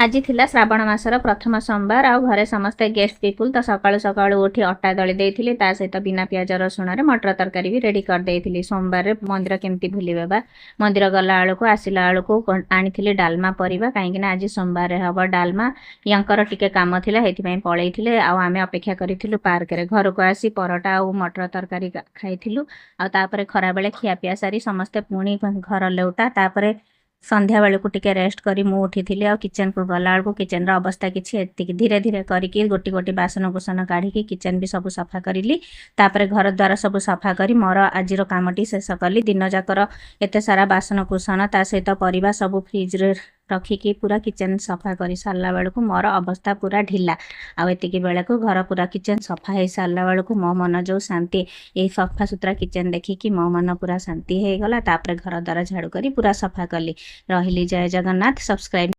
आज थिला श्रावण मासर प्रथम सोमवार आ घरे समस्ते गेस्ट पीपुल तो सकाळु सकाळु उठी अटा दली देइथिली ता सहित बिना प्याज रसुण रे मटर तरकारी भी रेडी कर देइथिली। सोमवार रे मंदिर केमती भूलिबे बा मंदिर गला आळको आसिला आळको आनिथिली डालमा परिबा काहेकि ना आज सोमवार रे हबो डालमा यांकर टिके काम थिला हेथि पई पळेइथिले आ आमे अपेक्षा करिथिलु पार्क रे घर को आसी परोटा आ मटर तरकारी खाइथिलु आ तापरे खरा बेले खिया पिया सारी समस्ते पुणी घर लेउटा तापरे संध्या बेलू टिके रेस्ट करी मु उठी थी आ किचन को गला बेलू किचन अवस्था किसी धीरे धीरे करके गोटी गोटी बासन कुसन काढ़ी किचन भी सब सफा करी तापर घर द्वार सब सफा करी मोर आज कामटी शेष कली दिन जाकर एत सारा बासन कुसन ता सहित परिवा सब फ्रिज रे रखिकी पूरा किचन सफा कर सारा बेलू मोर अवस्था पूरा ढिला आती बेले को घर पूरा किचन सफा हो सारा बेलू मो मन जो शांति ये सफा सुतरा किचन देखिकी मो मन पूरा शांति हो गला। तापर घर द्वार झाड़ू करी पूरा सफा कली रही। जय जगन्नाथ। सब्सक्राइब